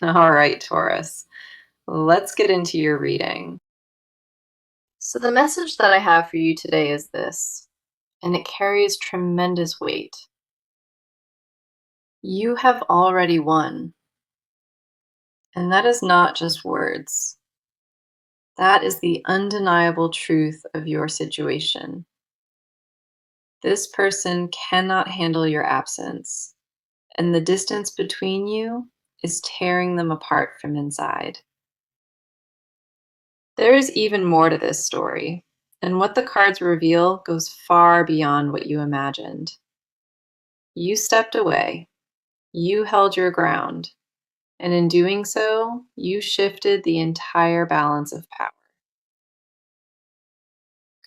All right, Taurus, let's get into your reading. So, the message that I have for you today is this, and it carries tremendous weight. You have already won, and that is not just words. That is the undeniable truth of your situation. This person cannot handle your absence, and the distance between you is tearing them apart from inside. There is even more to this story, and what the cards reveal goes far beyond what you imagined. You stepped away, you held your ground, and in doing so, you shifted the entire balance of power.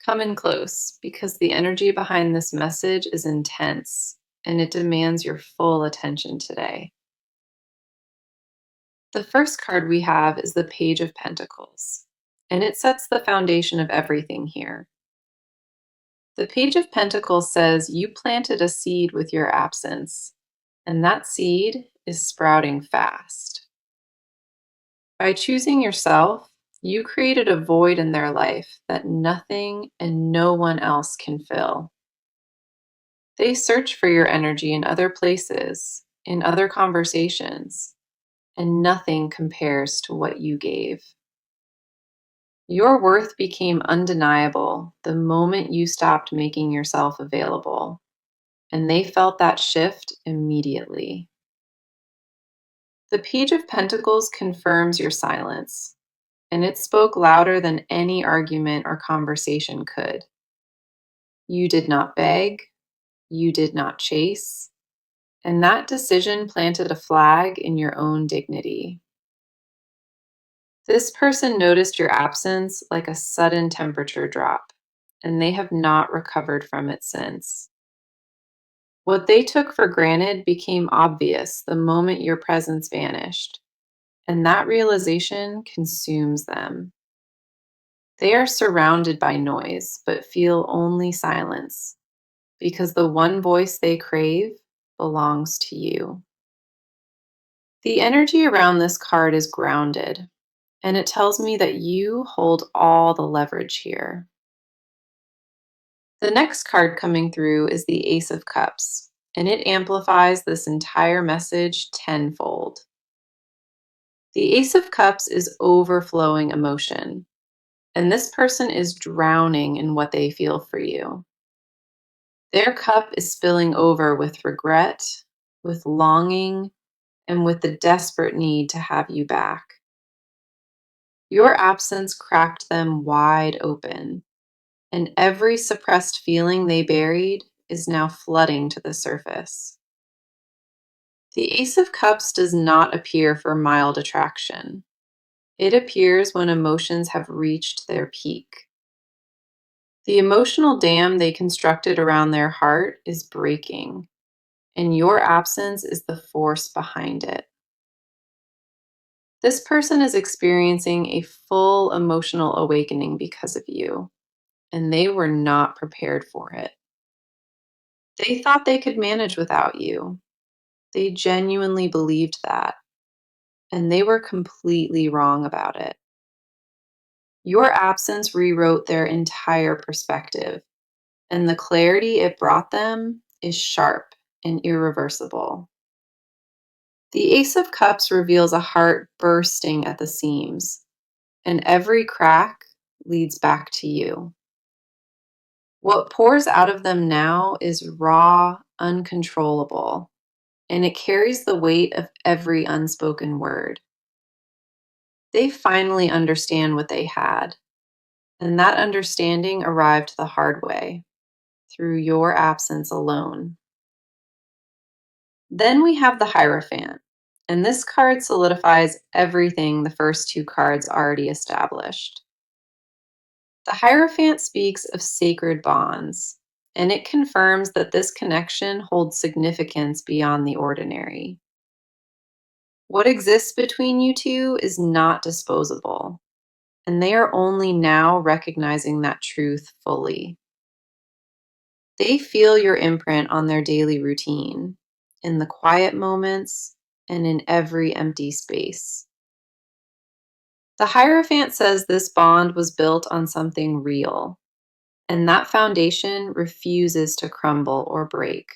Come in close, because the energy behind this message is intense, and it demands your full attention today. The first card we have is the Page of Pentacles, and it sets the foundation of everything here. The Page of Pentacles says you planted a seed with your absence, and that seed is sprouting fast. By choosing yourself, you created a void in their life that nothing and no one else can fill. They search for your energy in other places, in other conversations, and nothing compares to what you gave. Your worth became undeniable the moment you stopped making yourself available, and they felt that shift immediately. The Page of Pentacles confirms your silence, and it spoke louder than any argument or conversation could. You did not beg, you did not chase, and that decision planted a flag in your own dignity. This person noticed your absence like a sudden temperature drop, and they have not recovered from it since. What they took for granted became obvious the moment your presence vanished, and that realization consumes them. They are surrounded by noise, but feel only silence, because the one voice they crave belongs to you. The energy around this card is grounded, and it tells me that you hold all the leverage here. The next card coming through is the Ace of Cups, and it amplifies this entire message tenfold. The Ace of Cups is overflowing emotion, and this person is drowning in what they feel for you. Their cup is spilling over with regret, with longing, and with the desperate need to have you back. Your absence cracked them wide open, and every suppressed feeling they buried is now flooding to the surface. The Ace of Cups does not appear for mild attraction. It appears when emotions have reached their peak. The emotional dam they constructed around their heart is breaking, and your absence is the force behind it. This person is experiencing a full emotional awakening because of you, and they were not prepared for it. They thought they could manage without you. They genuinely believed that, and they were completely wrong about it. Your absence rewrote their entire perspective, and the clarity it brought them is sharp and irreversible. The Ace of Cups reveals a heart bursting at the seams, and every crack leads back to you. What pours out of them now is raw, uncontrollable, and it carries the weight of every unspoken word. They finally understand what they had, and that understanding arrived the hard way, through your absence alone. Then we have the Hierophant, and this card solidifies everything the first two cards already established. The Hierophant speaks of sacred bonds, and it confirms that this connection holds significance beyond the ordinary. What exists between you two is not disposable, and they are only now recognizing that truth fully. They feel your imprint on their daily routine, in the quiet moments, and in every empty space. The Hierophant says this bond was built on something real, and that foundation refuses to crumble or break.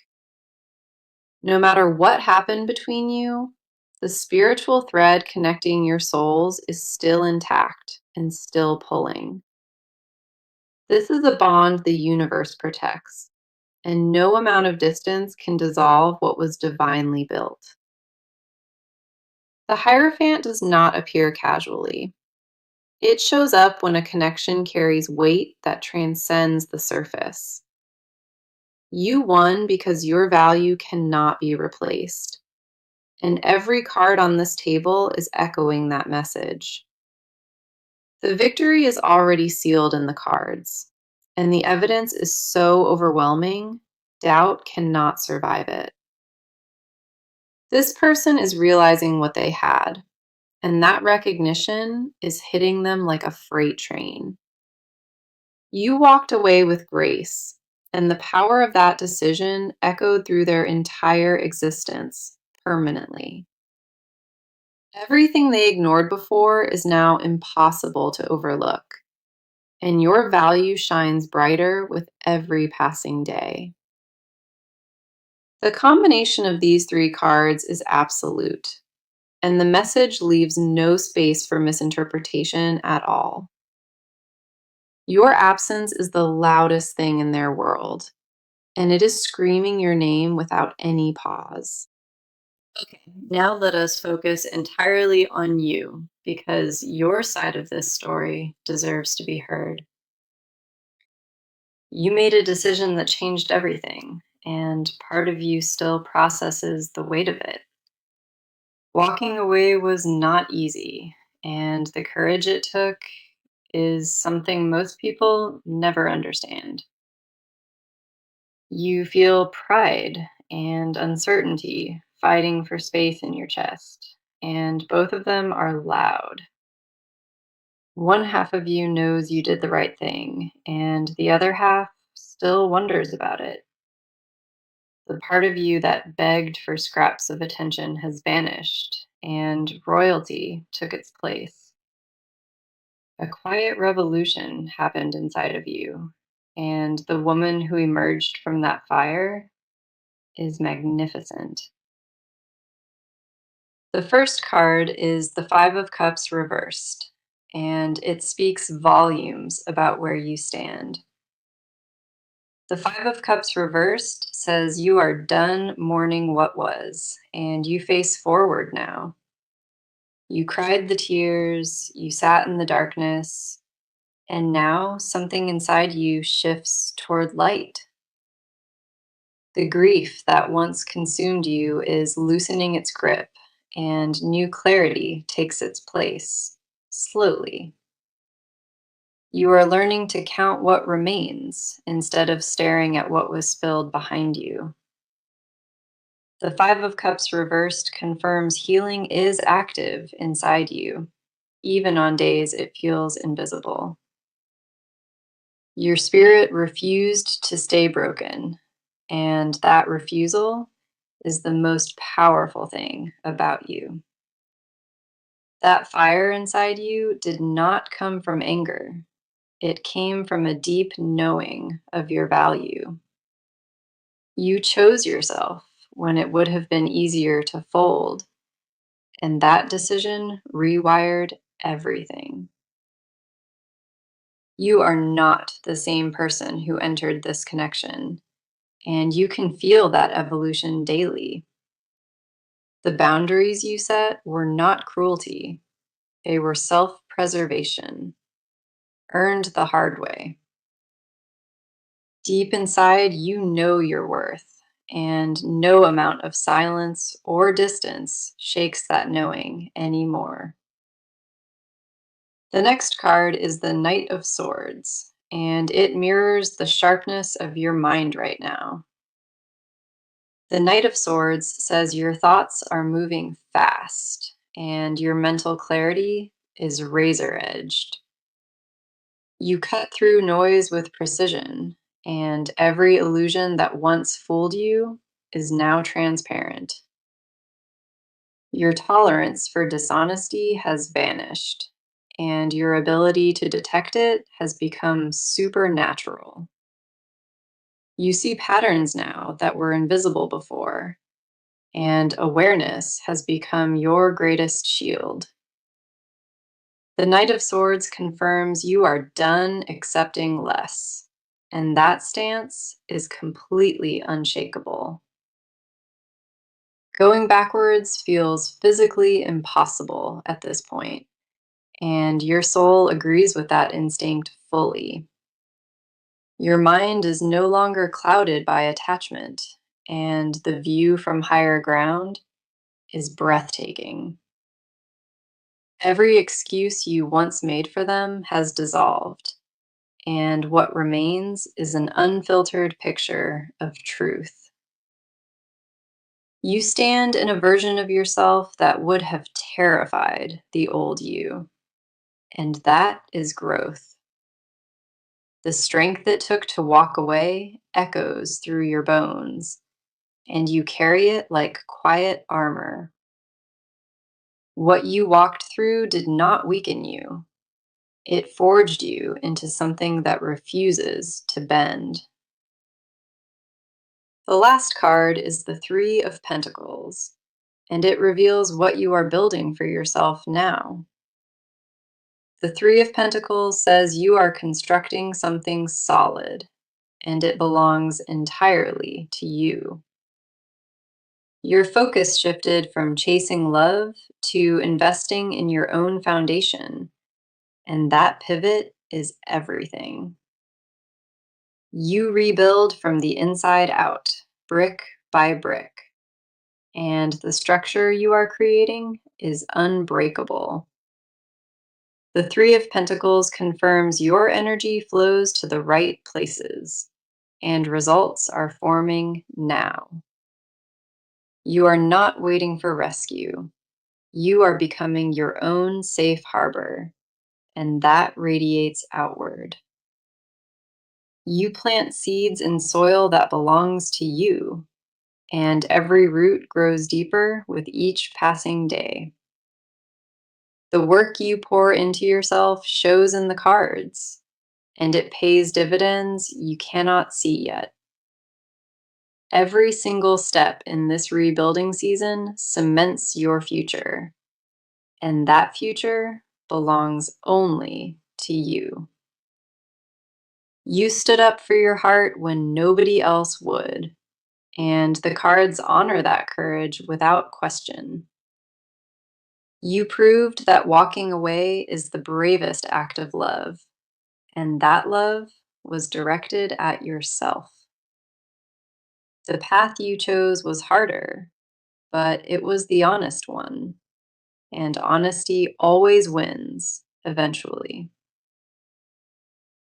No matter what happened between you, the spiritual thread connecting your souls is still intact and still pulling. This is a bond the universe protects, and no amount of distance can dissolve what was divinely built. The Hierophant does not appear casually. It shows up when a connection carries weight that transcends the surface. You won because your value cannot be replaced. And every card on this table is echoing that message. The victory is already sealed in the cards, and the evidence is so overwhelming, doubt cannot survive it. This person is realizing what they had, and that recognition is hitting them like a freight train. You walked away with grace, and the power of that decision echoed through their entire existence permanently. Everything they ignored before is now impossible to overlook, and your value shines brighter with every passing day. The combination of these three cards is absolute, and the message leaves no space for misinterpretation at all. Your absence is the loudest thing in their world, and it is screaming your name without any pause. Okay, now let us focus entirely on you because your side of this story deserves to be heard. You made a decision that changed everything, and part of you still processes the weight of it. Walking away was not easy, and the courage it took is something most people never understand. You feel pride and uncertainty fighting for space in your chest, and both of them are loud. One half of you knows you did the right thing, and the other half still wonders about it. The part of you that begged for scraps of attention has vanished, and royalty took its place. A quiet revolution happened inside of you, and the woman who emerged from that fire is magnificent. The first card is the Five of Cups reversed, and it speaks volumes about where you stand. The Five of Cups reversed says you are done mourning what was, and you face forward now. You cried the tears, you sat in the darkness, and now something inside you shifts toward light. The grief that once consumed you is loosening its grip, and new clarity takes its place, slowly. You are learning to count what remains instead of staring at what was spilled behind you. The Five of Cups reversed confirms healing is active inside you, even on days it feels invisible. Your spirit refused to stay broken, and that refusal is the most powerful thing about you. That fire inside you did not come from anger. It came from a deep knowing of your value. You chose yourself when it would have been easier to fold, and that decision rewired everything. You are not the same person who entered this connection, and you can feel that evolution daily. The boundaries you set were not cruelty, they were self preservation, earned the hard way. Deep inside, you know your worth, and no amount of silence or distance shakes that knowing anymore. The next card is the Knight of Swords, and it mirrors the sharpness of your mind right now. The Knight of Swords says your thoughts are moving fast, and your mental clarity is razor edged. You cut through noise with precision, and every illusion that once fooled you is now transparent. Your tolerance for dishonesty has vanished, and your ability to detect it has become supernatural. You see patterns now that were invisible before, and awareness has become your greatest shield. The Knight of Swords confirms you are done accepting less, and that stance is completely unshakable. Going backwards feels physically impossible at this point, and your soul agrees with that instinct fully. Your mind is no longer clouded by attachment, and the view from higher ground is breathtaking. Every excuse you once made for them has dissolved, and what remains is an unfiltered picture of truth. You stand in a version of yourself that would have terrified the old you, and that is growth. The strength it took to walk away echoes through your bones, and you carry it like quiet armor. What you walked through did not weaken you. It forged you into something that refuses to bend. The last card is the Three of Pentacles, and it reveals what you are building for yourself now. The Three of Pentacles says you are constructing something solid, and it belongs entirely to you. Your focus shifted from chasing love to investing in your own foundation, and that pivot is everything. You rebuild from the inside out, brick by brick, and the structure you are creating is unbreakable. The Three of Pentacles confirms your energy flows to the right places, and results are forming now. You are not waiting for rescue. You are becoming your own safe harbor, and that radiates outward. You plant seeds in soil that belongs to you, and every root grows deeper with each passing day. The work you pour into yourself shows in the cards, and it pays dividends you cannot see yet. Every single step in this rebuilding season cements your future, and that future belongs only to you. You stood up for your heart when nobody else would, and the cards honor that courage without question. You proved that walking away is the bravest act of love, and that love was directed at yourself. The path you chose was harder, but it was the honest one, and honesty always wins eventually.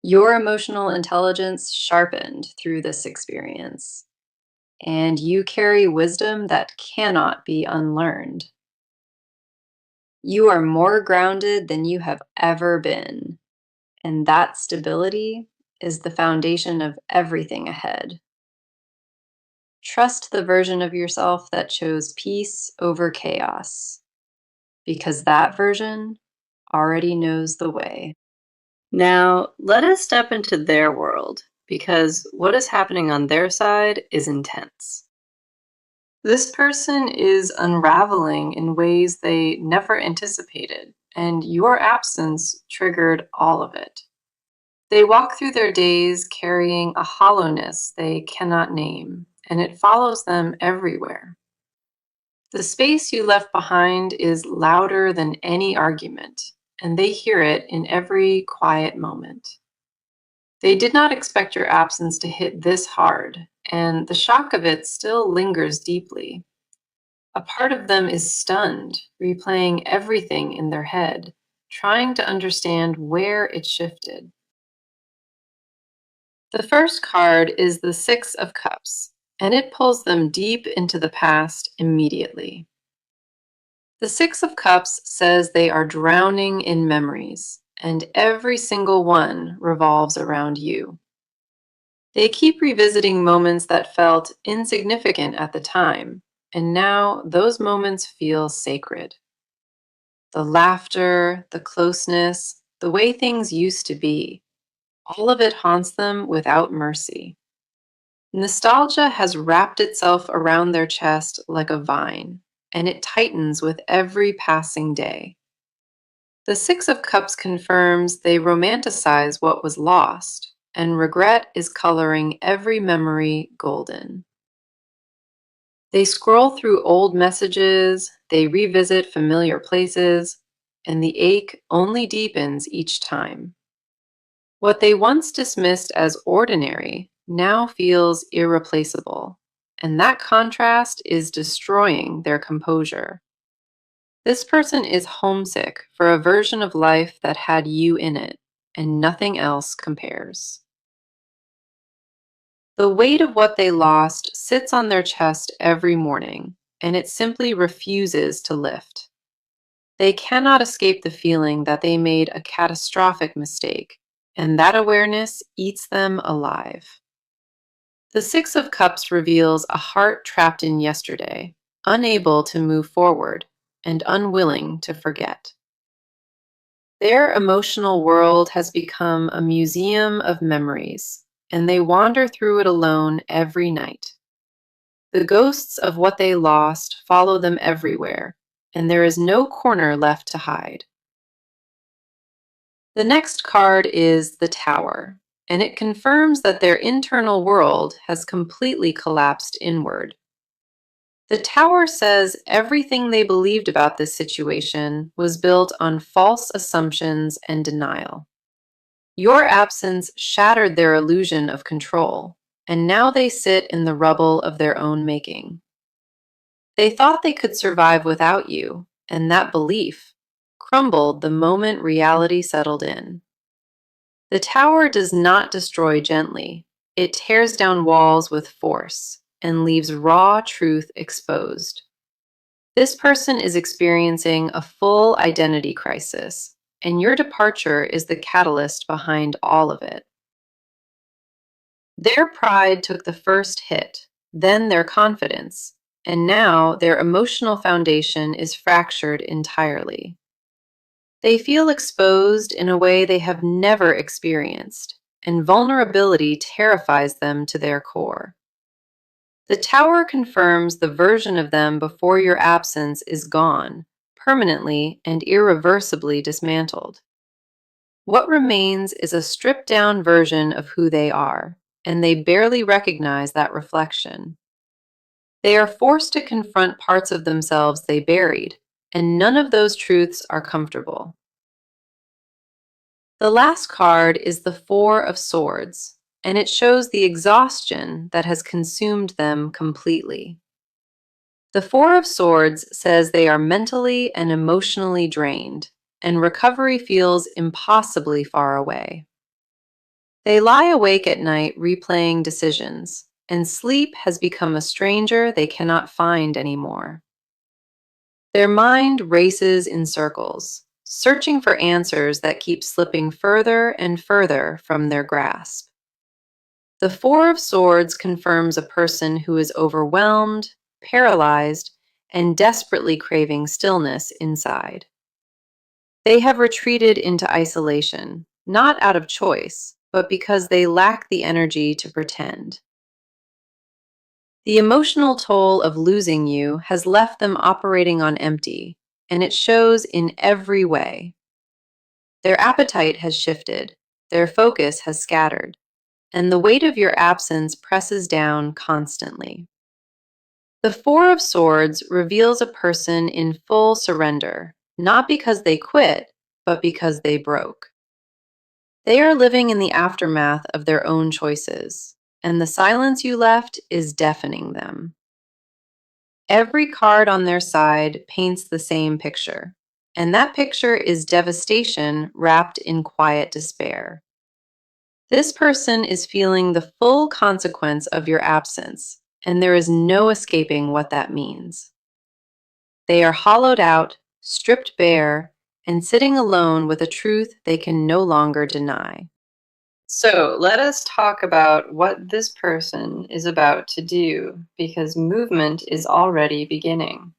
Your emotional intelligence sharpened through this experience, and you carry wisdom that cannot be unlearned. You are more grounded than you have ever been, and that stability is the foundation of everything ahead. Trust the version of yourself that chose peace over chaos, because that version already knows the way. Now, let us step into their world, because what is happening on their side is intense. This person is unraveling in ways they never anticipated, and your absence triggered all of it. They walk through their days carrying a hollowness they cannot name, and it follows them everywhere. The space you left behind is louder than any argument, and they hear it in every quiet moment. They did not expect your absence to hit this hard, and the shock of it still lingers deeply. A part of them is stunned, replaying everything in their head, trying to understand where it shifted. The first card is the Six of Cups, and it pulls them deep into the past immediately. The Six of Cups says they are drowning in memories, and every single one revolves around you. They keep revisiting moments that felt insignificant at the time, and now those moments feel sacred. The laughter, the closeness, the way things used to be, all of it haunts them without mercy. Nostalgia has wrapped itself around their chest like a vine, and it tightens with every passing day. The Six of Cups confirms they romanticize what was lost, and regret is coloring every memory golden. They scroll through old messages, they revisit familiar places, and the ache only deepens each time. What they once dismissed as ordinary now feels irreplaceable, and that contrast is destroying their composure. This person is homesick for a version of life that had you in it, and nothing else compares. The weight of what they lost sits on their chest every morning, and it simply refuses to lift. They cannot escape the feeling that they made a catastrophic mistake, and that awareness eats them alive. The Six of Cups reveals a heart trapped in yesterday, unable to move forward, and unwilling to forget. Their emotional world has become a museum of memories, and they wander through it alone every night. The ghosts of what they lost follow them everywhere, and there is no corner left to hide. The next card is the Tower, and it confirms that their internal world has completely collapsed inward. The Tower says everything they believed about this situation was built on false assumptions and denial. Your absence shattered their illusion of control, and now they sit in the rubble of their own making. They thought they could survive without you, and that belief crumbled the moment reality settled in. The tower does not destroy gently. It tears down walls with force and leaves raw truth exposed. This person is experiencing a full identity crisis, and your departure is the catalyst behind all of it. Their pride took the first hit, then their confidence, and now their emotional foundation is fractured entirely. They feel exposed in a way they have never experienced, and vulnerability terrifies them to their core. The tower confirms the version of them before your absence is gone, permanently and irreversibly dismantled. What remains is a stripped down version of who they are, and they barely recognize that reflection. They are forced to confront parts of themselves they buried, and none of those truths are comfortable. The last card is the Four of Swords, and it shows the exhaustion that has consumed them completely. The Four of Swords says they are mentally and emotionally drained, and recovery feels impossibly far away. They lie awake at night replaying decisions, and sleep has become a stranger they cannot find anymore. Their mind races in circles, searching for answers that keep slipping further and further from their grasp. The Four of Swords confirms a person who is overwhelmed, paralyzed, and desperately craving stillness inside. They have retreated into isolation, not out of choice, but because they lack the energy to pretend. The emotional toll of losing you has left them operating on empty, and it shows in every way. Their appetite has shifted, their focus has scattered, and the weight of your absence presses down constantly. The Four of Swords reveals a person in full surrender, not because they quit, but because they broke. They are living in the aftermath of their own choices, and the silence you left is deafening them. Every card on their side paints the same picture, and that picture is devastation wrapped in quiet despair. This person is feeling the full consequence of your absence, and there is no escaping what that means. They are hollowed out, stripped bare, and sitting alone with a truth they can no longer deny. So let us talk about what this person is about to do because movement is already beginning.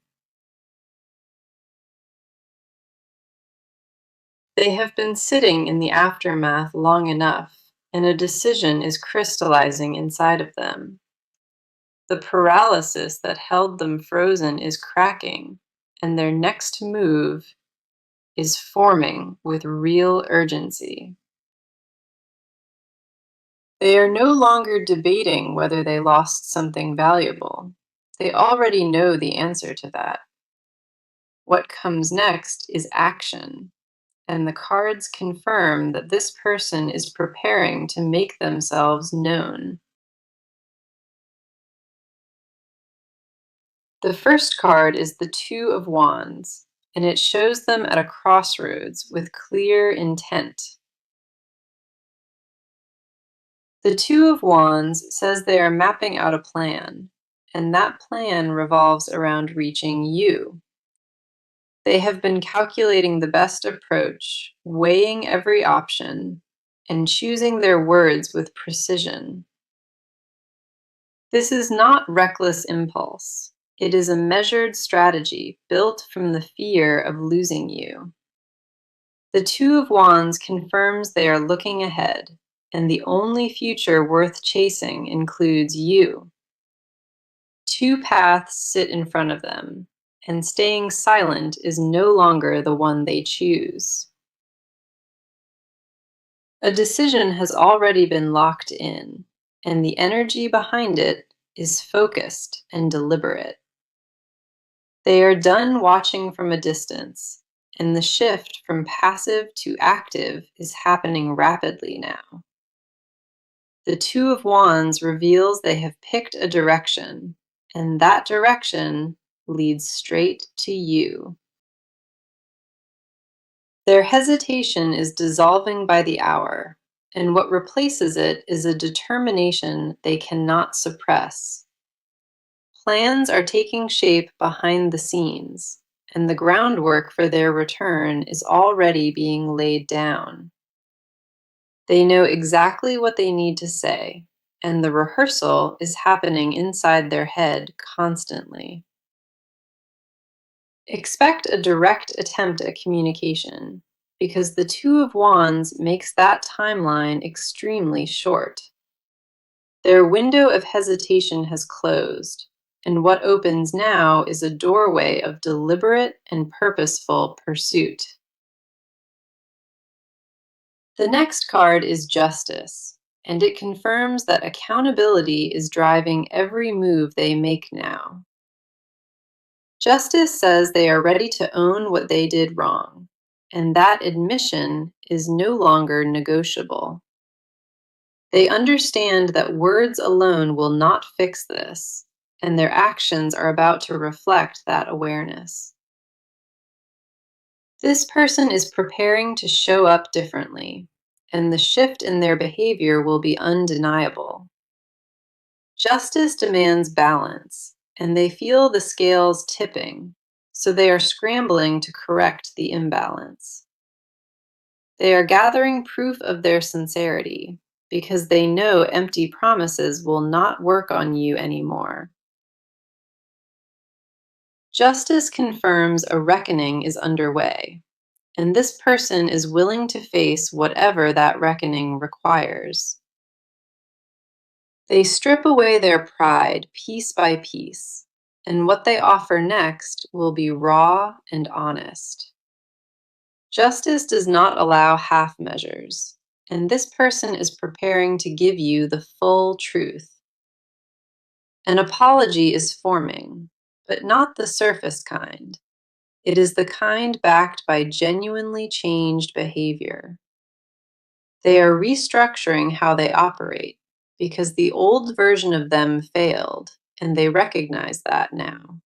They have been sitting in the aftermath long enough, and a decision is crystallizing inside of them. The paralysis that held them frozen is cracking, and their next move is forming with real urgency. They are no longer debating whether they lost something valuable. They already know the answer to that. What comes next is action, and the cards confirm that this person is preparing to make themselves known. The first card is the Two of Wands, and it shows them at a crossroads with clear intent. The Two of Wands says they are mapping out a plan, and that plan revolves around reaching you. They have been calculating the best approach, weighing every option, and choosing their words with precision. This is not reckless impulse. It is a measured strategy built from the fear of losing you. The Two of Wands confirms they are looking ahead, and the only future worth chasing includes you. Two paths sit in front of them, and staying silent is no longer the one they choose. A decision has already been locked in, and the energy behind it is focused and deliberate. They are done watching from a distance, and the shift from passive to active is happening rapidly now. The Two of Wands reveals they have picked a direction, and that direction leads straight to you. Their hesitation is dissolving by the hour, and what replaces it is a determination they cannot suppress. Plans are taking shape behind the scenes, and the groundwork for their return is already being laid down. They know exactly what they need to say, and the rehearsal is happening inside their head constantly. Expect a direct attempt at communication, because the Two of Wands makes that timeline extremely short. Their window of hesitation has closed, and what opens now is a doorway of deliberate and purposeful pursuit. The next card is Justice, and it confirms that accountability is driving every move they make now. Justice says they are ready to own what they did wrong, and that admission is no longer negotiable. They understand that words alone will not fix this, and their actions are about to reflect that awareness. This person is preparing to show up differently, and the shift in their behavior will be undeniable. Justice demands balance, and they feel the scales tipping, so they are scrambling to correct the imbalance. They are gathering proof of their sincerity because they know empty promises will not work on you anymore. Justice confirms a reckoning is underway, and this person is willing to face whatever that reckoning requires. They strip away their pride piece by piece, and what they offer next will be raw and honest. Justice does not allow half measures, and this person is preparing to give you the full truth. An apology is forming, but not the surface kind. It is the kind backed by genuinely changed behavior. They are restructuring how they operate because the old version of them failed, and they recognize that now.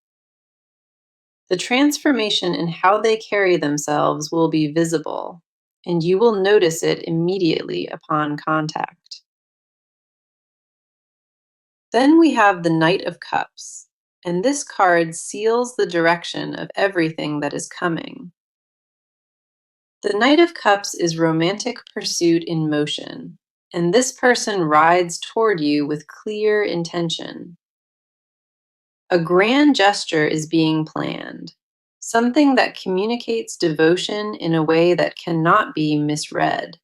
The transformation in how they carry themselves will be visible, and you will notice it immediately upon contact. Then we have the Knight of Cups, and this card seals the direction of everything that is coming. The Knight of Cups is romantic pursuit in motion, and this person rides toward you with clear intention. A grand gesture is being planned, something that communicates devotion in a way that cannot be misread.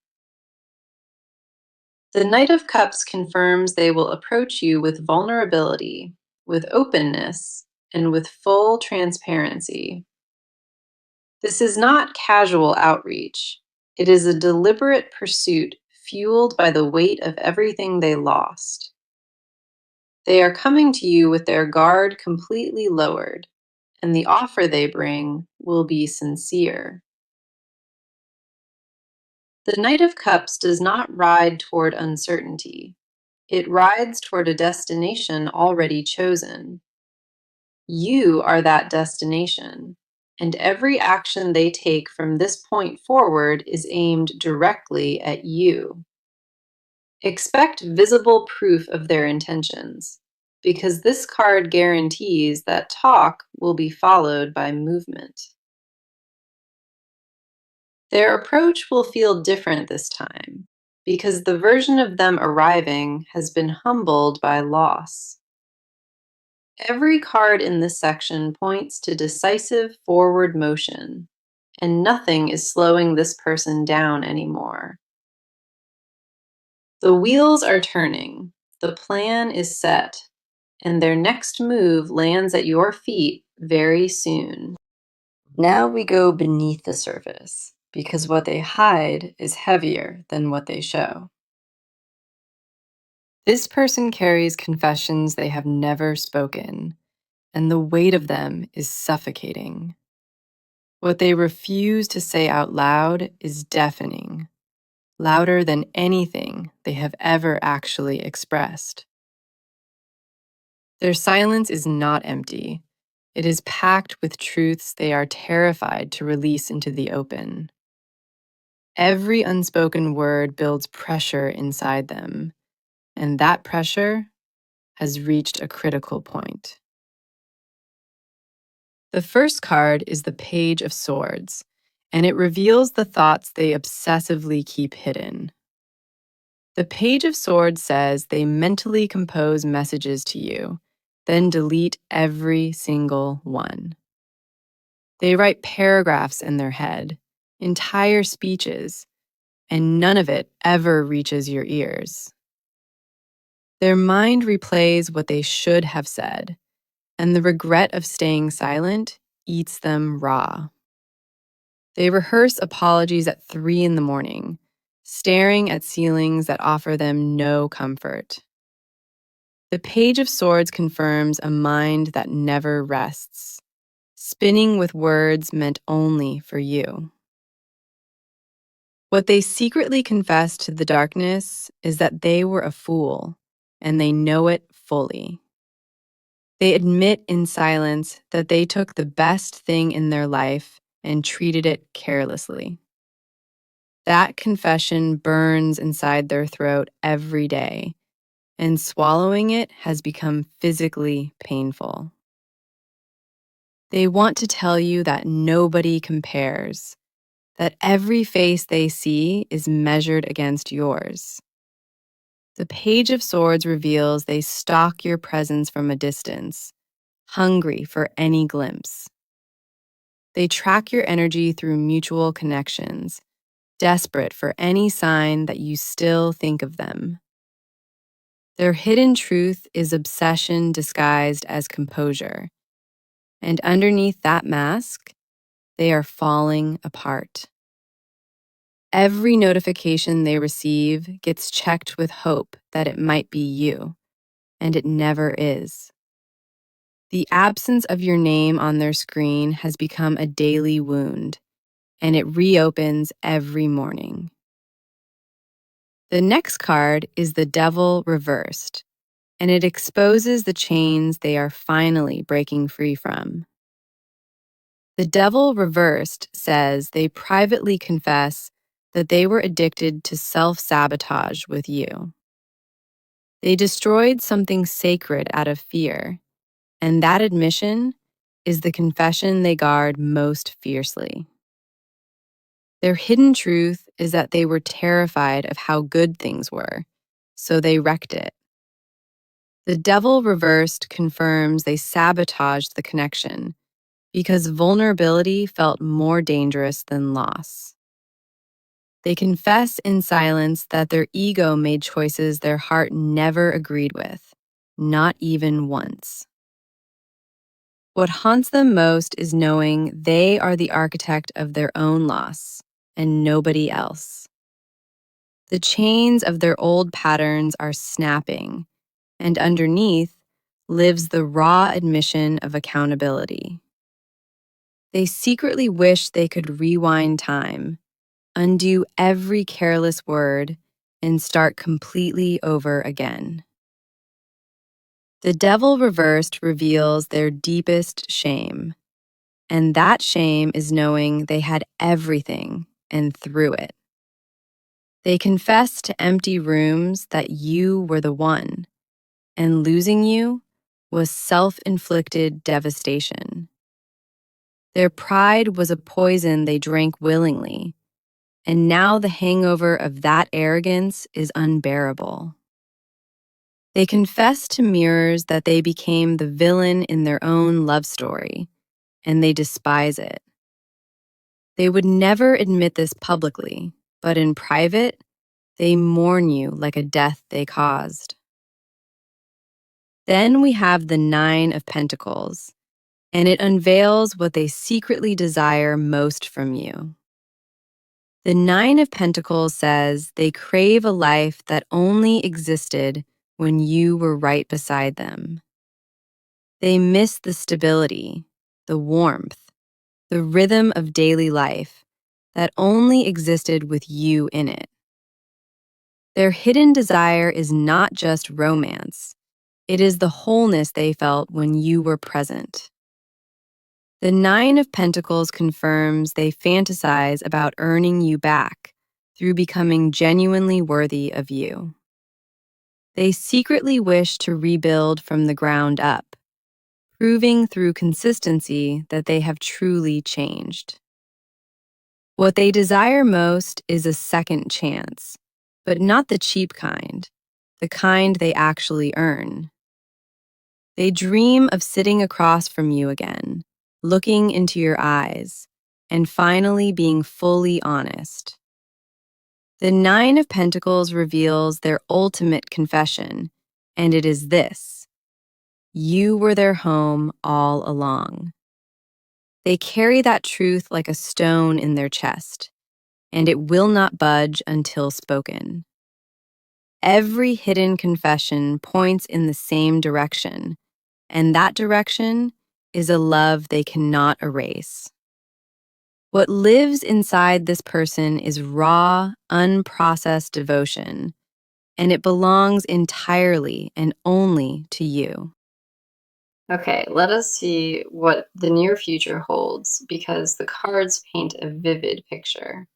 The Knight of Cups confirms they will approach you with vulnerability, with openness, and with full transparency. This is not casual outreach. It is a deliberate pursuit fueled by the weight of everything they lost. They are coming to you with their guard completely lowered, and the offer they bring will be sincere. The Knight of Cups does not ride toward uncertainty. It rides toward a destination already chosen. You are that destination, and every action they take from this point forward is aimed directly at you. Expect visible proof of their intentions, because this card guarantees that talk will be followed by movement. Their approach will feel different this time, because the version of them arriving has been humbled by loss. Every card in this section points to decisive forward motion, and nothing is slowing this person down anymore. The wheels are turning, the plan is set, and their next move lands at your feet very soon. Now we go beneath the surface, because what they hide is heavier than what they show. This person carries confessions they have never spoken, and the weight of them is suffocating. What they refuse to say out loud is deafening, louder than anything they have ever actually expressed. Their silence is not empty. It is packed with truths they are terrified to release into the open. Every unspoken word builds pressure inside them, and that pressure has reached a critical point. The first card is the Page of Swords, and it reveals the thoughts they obsessively keep hidden. The Page of Swords says they mentally compose messages to you, then delete every single one. They write paragraphs in their head, entire speeches, and none of it ever reaches your ears. Their mind replays what they should have said, and the regret of staying silent eats them raw. They rehearse apologies at 3 in the morning, staring at ceilings that offer them no comfort. The Page of Swords confirms a mind that never rests, spinning with words meant only for you. What they secretly confess to the darkness is that they were a fool, and they know it fully. They admit in silence that they took the best thing in their life and treated it carelessly. That confession burns inside their throat every day, and swallowing it has become physically painful. They want to tell you that nobody compares, that every face they see is measured against yours. The Page of Swords reveals they stalk your presence from a distance, hungry for any glimpse. They track your energy through mutual connections, desperate for any sign that you still think of them. Their hidden truth is obsession disguised as composure, and underneath that mask, they are falling apart. Every notification they receive gets checked with hope that it might be you, and it never is. The absence of your name on their screen has become a daily wound, and it reopens every morning. The next card is the Devil reversed, and it exposes the chains they are finally breaking free from. The Devil reversed says they privately confess that they were addicted to self-sabotage with you. They destroyed something sacred out of fear, and that admission is the confession they guard most fiercely. Their hidden truth is that they were terrified of how good things were, so they wrecked it. The devil reversed confirms they sabotaged the connection because vulnerability felt more dangerous than loss. They confess in silence that their ego made choices their heart never agreed with, not even once. What haunts them most is knowing they are the architect of their own loss and nobody else. The chains of their old patterns are snapping, and underneath lives the raw admission of accountability. They secretly wish they could rewind time, undo every careless word, and start completely over again. The devil reversed reveals their deepest shame, and that shame is knowing they had everything and threw it. They confess to empty rooms that you were the one, and losing you was self-inflicted devastation. Their pride was a poison they drank willingly, and now the hangover of that arrogance is unbearable. They confess to mirrors that they became the villain in their own love story, and they despise it. They would never admit this publicly, but in private, they mourn you like a death they caused. Then we have the Nine of Pentacles, and it unveils what they secretly desire most from you. The Nine of Pentacles says they crave a life that only existed when you were right beside them. They miss the stability, the warmth, the rhythm of daily life that only existed with you in it. Their hidden desire is not just romance, it is the wholeness they felt when you were present. The Nine of Pentacles confirms they fantasize about earning you back through becoming genuinely worthy of you. They secretly wish to rebuild from the ground up, proving through consistency that they have truly changed. What they desire most is a second chance, but not the cheap kind, the kind they actually earn. They dream of sitting across from you again, looking into your eyes, and finally being fully honest. The Nine of Pentacles reveals their ultimate confession, and it is this: you were their home all along. They carry that truth like a stone in their chest, and it will not budge until spoken. Every hidden confession points in the same direction, and that direction is a love they cannot erase. What lives inside this person is raw, unprocessed devotion, and it belongs entirely and only to you. Okay, let us see what the near future holds because the cards paint a vivid picture.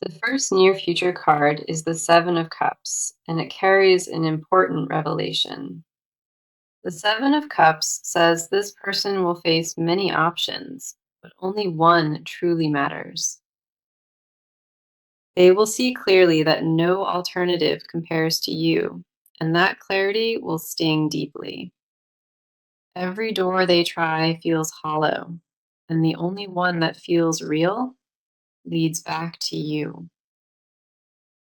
The first near future card is the Seven of Cups, and it carries an important revelation. The Seven of Cups says this person will face many options, but only one truly matters. They will see clearly that no alternative compares to you, and that clarity will sting deeply. Every door they try feels hollow, and the only one that feels real leads back to you.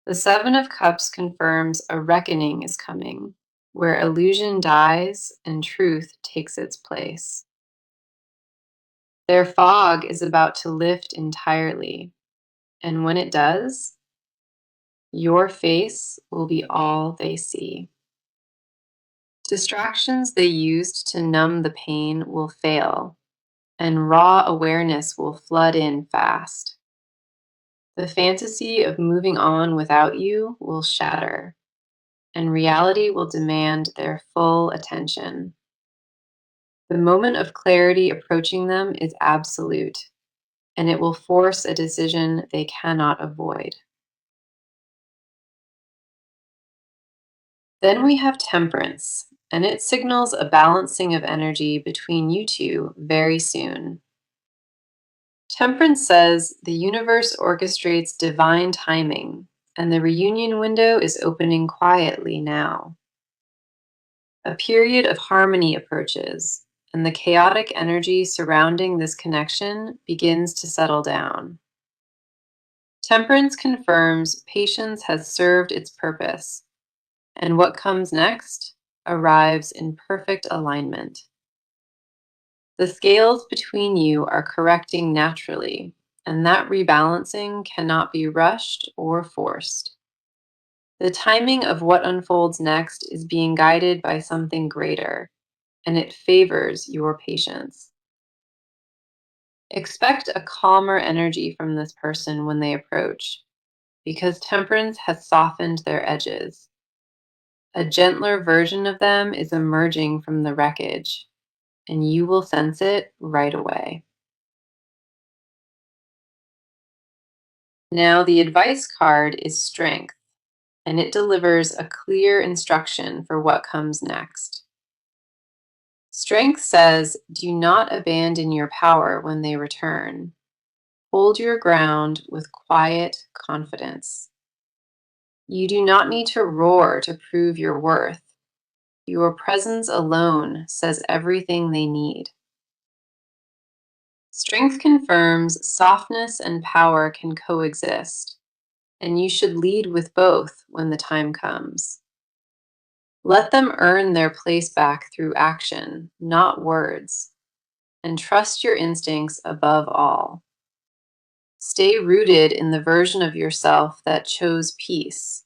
The Seven of Cups confirms a reckoning is coming, where illusion dies and truth takes its place. Their fog is about to lift entirely, and when it does, your face will be all they see. Distractions they used to numb the pain will fail, and raw awareness will flood in fast. The fantasy of moving on without you will shatter, and reality will demand their full attention. The moment of clarity approaching them is absolute, and it will force a decision they cannot avoid. Then we have Temperance, and it signals a balancing of energy between you two very soon. Temperance says the universe orchestrates divine timing, and the reunion window is opening quietly now. A period of harmony approaches, and the chaotic energy surrounding this connection begins to settle down. Temperance confirms patience has served its purpose, and what comes next arrives in perfect alignment. The scales between you are correcting naturally, and that rebalancing cannot be rushed or forced. The timing of what unfolds next is being guided by something greater, and it favors your patience. Expect a calmer energy from this person when they approach, because temperance has softened their edges. A gentler version of them is emerging from the wreckage, and you will sense it right away. Now, the advice card is strength, and it delivers a clear instruction for what comes next. Strength says, do not abandon your power when they return. Hold your ground with quiet confidence. You do not need to roar to prove your worth. Your presence alone says everything they need. Strength confirms softness and power can coexist, and you should lead with both when the time comes. Let them earn their place back through action, not words, and trust your instincts above all. Stay rooted in the version of yourself that chose peace,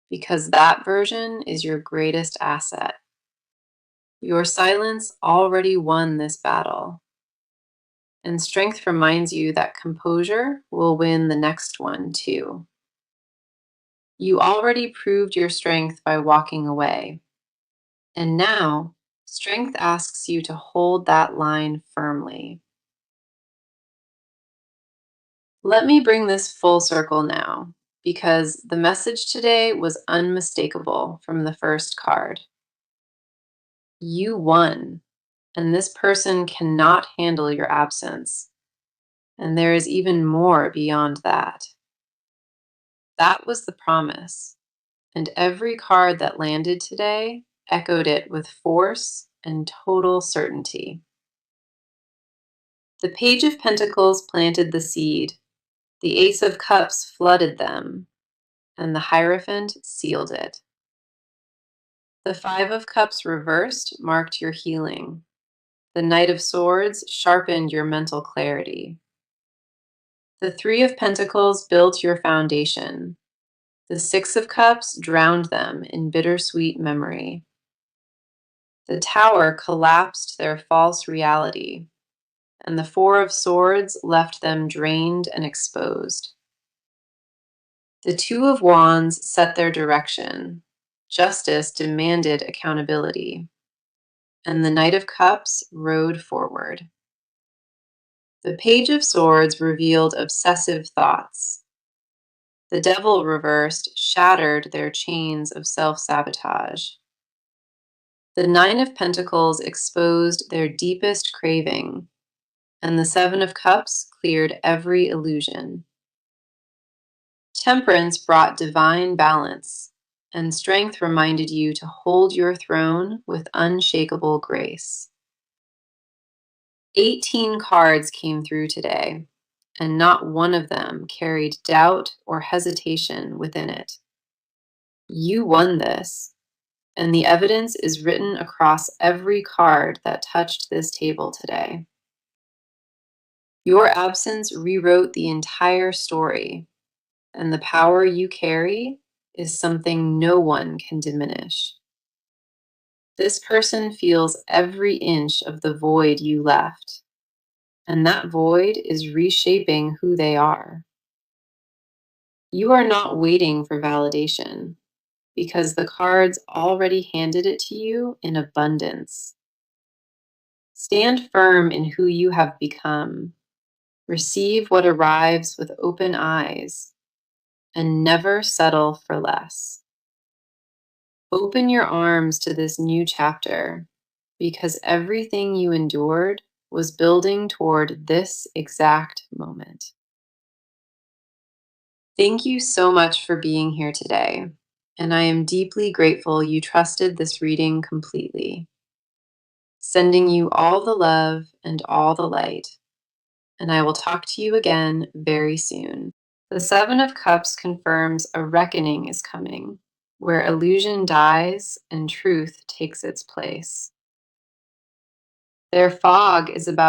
because that version is your greatest asset. Your silence already won this battle, and strength reminds you that composure will win the next one too. You already proved your strength by walking away, and now strength asks you to hold that line firmly. Let me bring this full circle now, because the message today was unmistakable from the first card. You won, and this person cannot handle your absence. And there is even more beyond that. That was the promise, and every card that landed today echoed it with force and total certainty. The Page of Pentacles planted the seed, the Ace of Cups flooded them, and the Hierophant sealed it. The Five of Cups reversed marked your healing. The Knight of Swords sharpened your mental clarity. The Three of Pentacles built your foundation. The Six of Cups drowned them in bittersweet memory. The Tower collapsed their false reality, and the Four of Swords left them drained and exposed. The Two of Wands set their direction. Justice demanded accountability, and the Knight of Cups rode forward. The Page of Swords revealed obsessive thoughts. The Devil reversed shattered their chains of self-sabotage. The Nine of Pentacles exposed their deepest craving, and the Seven of Cups cleared every illusion. Temperance brought divine balance, and strength reminded you to hold your throne with unshakable grace. 18 cards came through today, and not one of them carried doubt or hesitation within it. You won this, and the evidence is written across every card that touched this table today. Your absence rewrote the entire story, and the power you carry is something no one can diminish. This person feels every inch of the void you left, and that void is reshaping who they are. You are not waiting for validation, because the cards already handed it to you in abundance. Stand firm in who you have become. Receive what arrives with open eyes, and never settle for less. Open your arms to this new chapter, because everything you endured was building toward this exact moment. Thank you so much for being here today, and I am deeply grateful you trusted this reading completely. Sending you all the love and all the light, and I will talk to you again very soon. The Seven of Cups confirms a reckoning is coming, where illusion dies and truth takes its place. Their fog is about